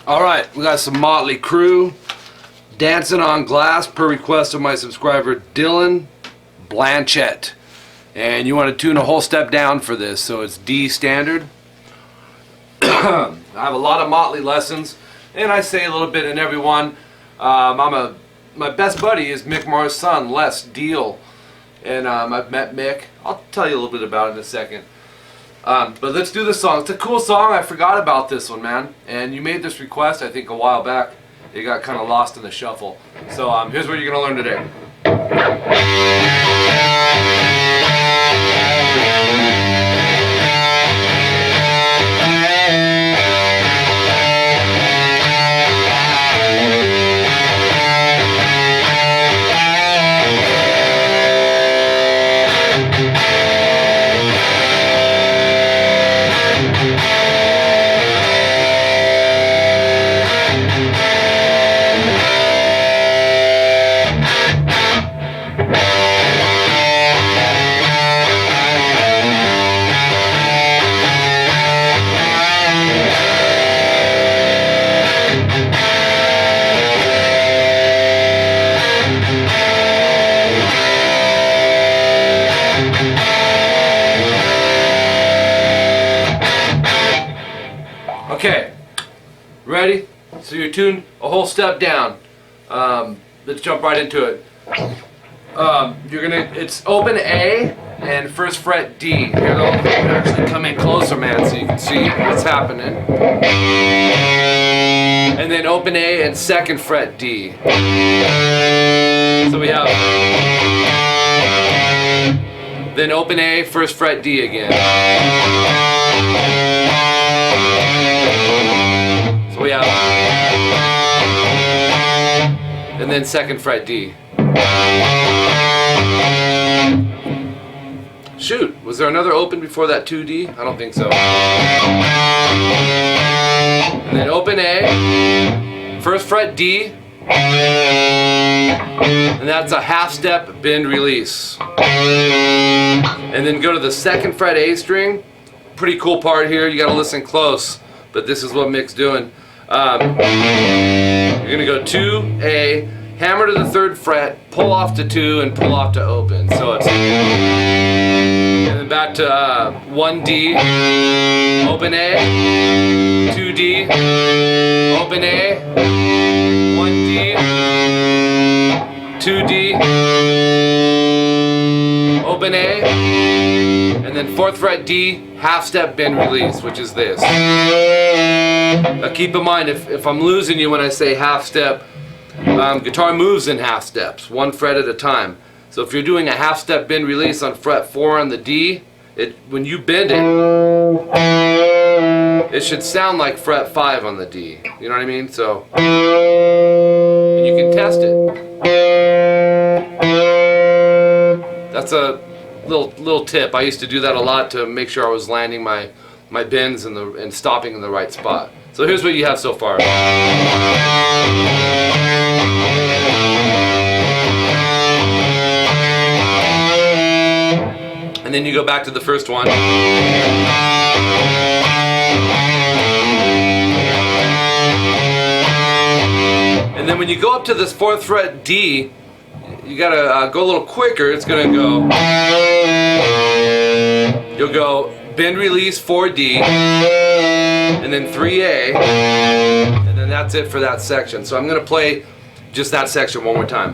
Alright, we got some Motley Crue, Dancing on Glass, per request of my subscriber Dylan Blanchett. And you want to tune a whole step down for this, so it's D standard. I have a lot of Motley lessons, and I say a little bit in every one. My best buddy is Mick Mars' son, Les Deal. And I've met Mick. I'll tell you a little bit about it in a second. But let's do this song. It's a cool song. I forgot about this one, man. And you made this request, I think, a while back. It got kind of lost in the shuffle. So here's what you're going to learn today. Okay, ready? So you're tuned a whole step down. Let's jump right into it. It's open A and first fret D. Here, they'll actually come in closer, man, so you can see what's happening. And then open A and second fret D. So we have, then open A, first fret D again. So we have, and then second fret D. Shoot, was there another open before that 2D? I don't think so. And then open A, first fret D, and that's a half step bend release. And then go to the second fret A string. Pretty cool part here, you gotta listen close, but this is what Mick's doing. You're gonna go 2, A, hammer to the third fret, pull off to 2, and pull off to open. So it's, and then back to 1D, open A, 2D, open A, 1D, 2D, open A, and then fourth fret D, half step bend release, which is this. Now keep in mind, if I'm losing you when I say half step, guitar moves in half steps, one fret at a time. So if you're doing a half step bend release on fret 4 on the D, when you bend it should sound like fret 5 on the D. You know what I mean? So, and you can test it. That's a little tip. I used to do that a lot to make sure I was landing my bends and stopping in the right spot. So here's what you have so far. And then you go back to the first one. And then when you go up to this fourth fret D, you gotta go a little quicker. It's gonna go, you'll go bend release 4D, and then 3A, and then that's it for that section. So I'm gonna play just that section one more time.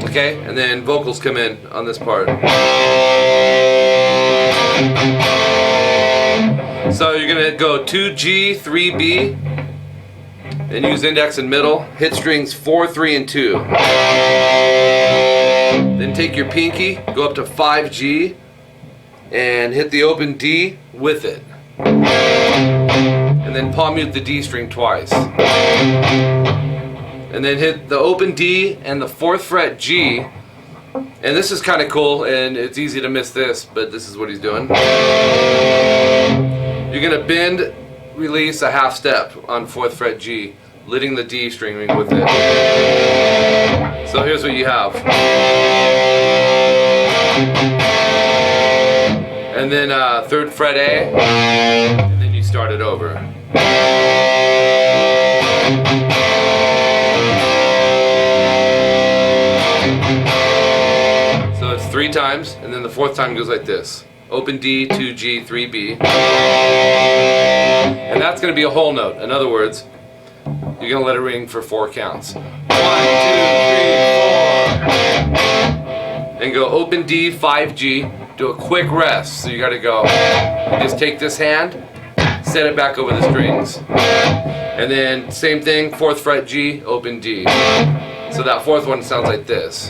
Okay, and then vocals come in on this part. So you're gonna go 2G, 3B, and use index and middle. Hit strings 4, 3, and 2. Then take your pinky, go up to 5G, and hit the open D with it. And then palm mute the D string twice. And then hit the open D and the 4th fret G. And this is kind of cool, and it's easy to miss this, but this is what he's doing. You're going to bend release a half step on 4th fret G, leading the D string with it. So here's what you have. And then 3rd fret A, and then you start it over. So it's 3 times, and then the 4th time goes like this. Open D, 2 G, 3 B. And that's going to be a whole note. In other words, you're going to let it ring for 4 counts. 1, 2, 3, 4. And go open D, 5 G. Do a quick rest. So you got to go. You just take this hand, set it back over the strings. And then same thing, 4th fret G, open D. So that 4th one sounds like this.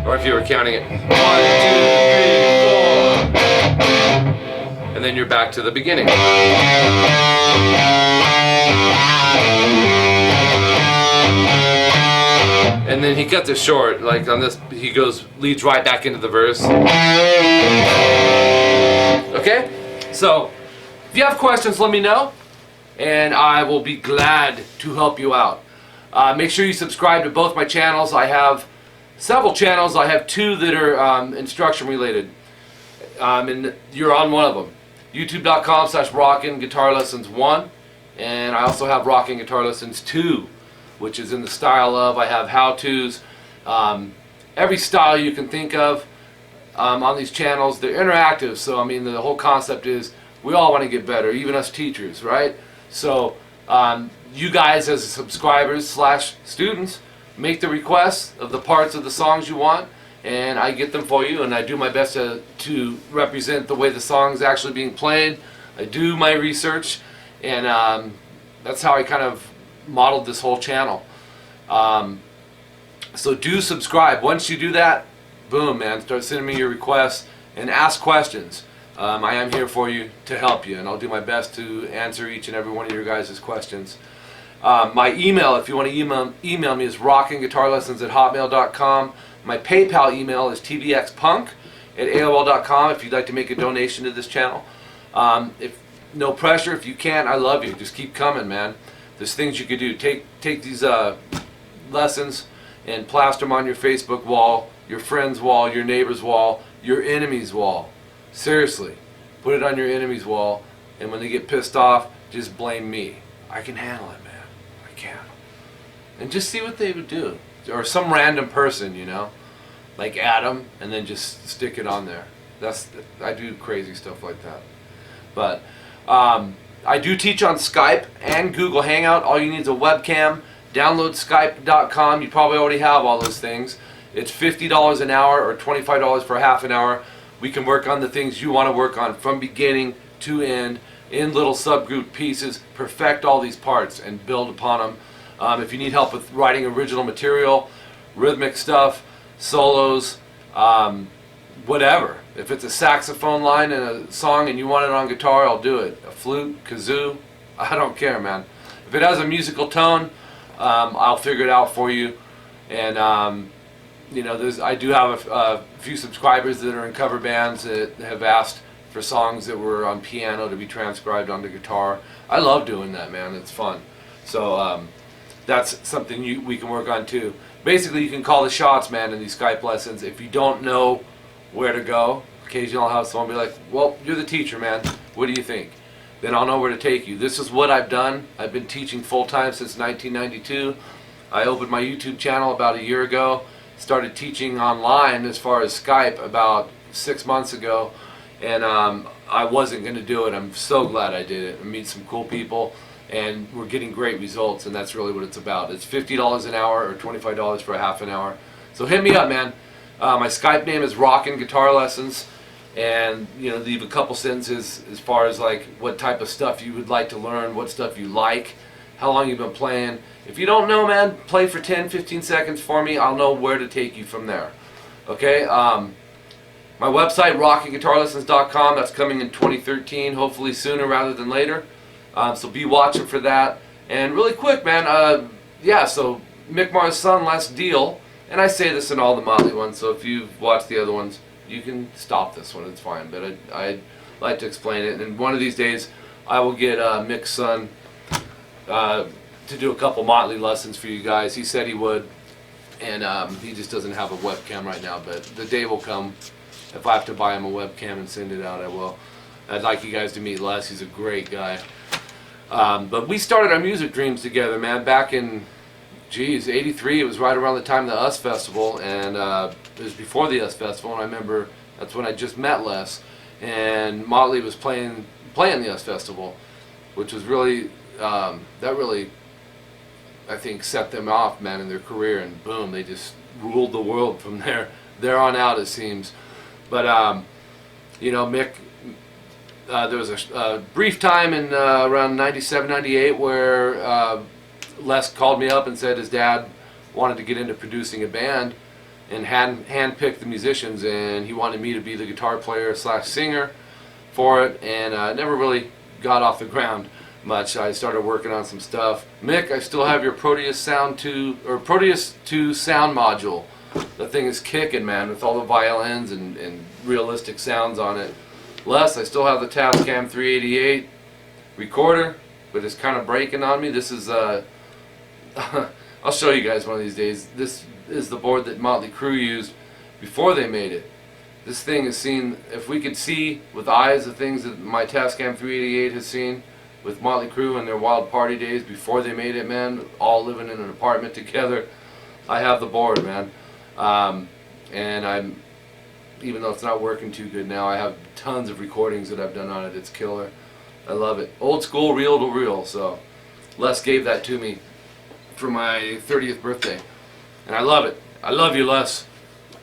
Or if you were counting it, 1, 2, 3, 4. And then you're back to the beginning. And then he cuts it short, like on this, he leads right back into the verse. Okay? So, if you have questions, let me know, and I will be glad to help you out. Make sure you subscribe to both my channels. I have several channels. I have 2 that are instruction related, and you're on one of them. YouTube.com/rockinguitarlessons1, and I also have Rocking Guitar Lessons 2, which is in the style of, I have how-tos, every style you can think of on these channels. They're interactive, so I mean the whole concept is we all want to get better, even us teachers, right? So you guys as subscribers / students make the requests of the parts of the songs you want, and I get them for you, and I do my best to represent the way the song's actually being played. I do my research, and that's how I kind of modeled this whole channel. So do subscribe. Once you do that, boom, man, start sending me your requests and ask questions. I am here for you to help you, and I'll do my best to answer each and every one of your guys' questions. My email, if you want to email me, is rockinguitarlessons@hotmail.com. My PayPal email is tvxpunk@aol.com if you'd like to make a donation to this channel. If no pressure, if you can't, I love you. Just keep coming, man. There's things you could do. Take these lessons and plaster them on your Facebook wall, your friend's wall, your neighbor's wall, your enemy's wall. Seriously, put it on your enemy's wall, and when they get pissed off, just blame me. I can handle it, man. I can. And just see what they would do. Or some random person, you know, like Adam, and then just stick it on there. I do crazy stuff like that. But I do teach on Skype and Google Hangout. All you need is a webcam. Download Skype.com. You probably already have all those things. It's $50 an hour or $25 for half an hour. We can work on the things you want to work on from beginning to end in little subgroup pieces. Perfect all these parts and build upon them. If you need help with writing original material, rhythmic stuff, solos, whatever. If it's a saxophone line in a song and you want it on guitar, I'll do it. A flute, kazoo, I don't care, man. If it has a musical tone, I'll figure it out for you. And you know, I do have a few subscribers that are in cover bands that have asked for songs that were on piano to be transcribed onto guitar. I love doing that, man. It's fun. So that's something we can work on too. Basically, you can call the shots, man, in these Skype lessons. If you don't know where to go, occasionally I'll have someone be like, well, you're the teacher, man. What do you think? Then I'll know where to take you. This is what I've done. I've been teaching full-time since 1992. I opened my YouTube channel about a year ago. Started teaching online as far as Skype about 6 months ago. And I wasn't going to do it. I'm so glad I did it. I meet some cool people, and we're getting great results, and that's really what it's about. It's $50 an hour or $25 for a half an hour. So hit me up, man. My Skype name is Rockin' Guitar Lessons, and you know, leave a couple sentences as far as like what type of stuff you would like to learn, what stuff you like, how long you've been playing. If you don't know, man, play for 10-15 seconds for me. I'll know where to take you from there. Okay? My website, rockinguitarlessons.com, that's coming in 2013, hopefully sooner rather than later. So be watching for that. And really quick, man, yeah, so Mick Mars' son, Last Deal, and I say this in all the Motley ones, so if you've watched the other ones, you can stop this one, it's fine. But I like to explain it. And one of these days, I will get Mick's son to do a couple Motley lessons for you guys. He said he would, and he just doesn't have a webcam right now, but the day will come. If I have to buy him a webcam and send it out, I will. I'd like you guys to meet Les. He's a great guy. But we started our music dreams together, man, back in, geez, '83. It was right around the time of the US Festival, and it was before the US Festival, and I remember that's when I just met Les, and Motley was playing the US Festival, which was really, that really, I think, set them off, man, in their career, and boom, they just ruled the world from there on out, it seems. But, you know, Mick, there was a brief time in around '97, '98 where Les called me up and said his dad wanted to get into producing a band and hand-picked the musicians, and he wanted me to be the guitar player / singer for it, and it never really got off the ground much. I started working on some stuff. Mick, I still have your Proteus Proteus 2 sound module. The thing is kicking, man, with all the violins and realistic sounds on it. Les, I still have the Tascam 388 recorder, but it's kind of breaking on me. This is I'll show you guys one of these days. This is the board that Motley Crue used before they made it. This thing has seen, if we could see with eyes the things that my Tascam 388 has seen with Motley Crue in their wild party days before they made it, man, all living in an apartment together. I have the board, man. And I'm, even though it's not working too good now, I have tons of recordings that I've done on it. It's killer. I love it. Old school, reel to reel. So Les gave that to me for my 30th birthday, and I love it. I love you, Les.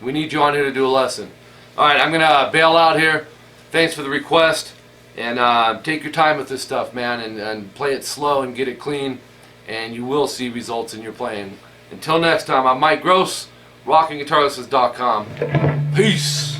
We need you on here to do a lesson. Alright, I'm gonna bail out here. Thanks for the request, and take your time with this stuff, man, and play it slow and get it clean, and you will see results in your playing. Until next time, I'm Mike Gross, rockinguitarlessons.com. Peace.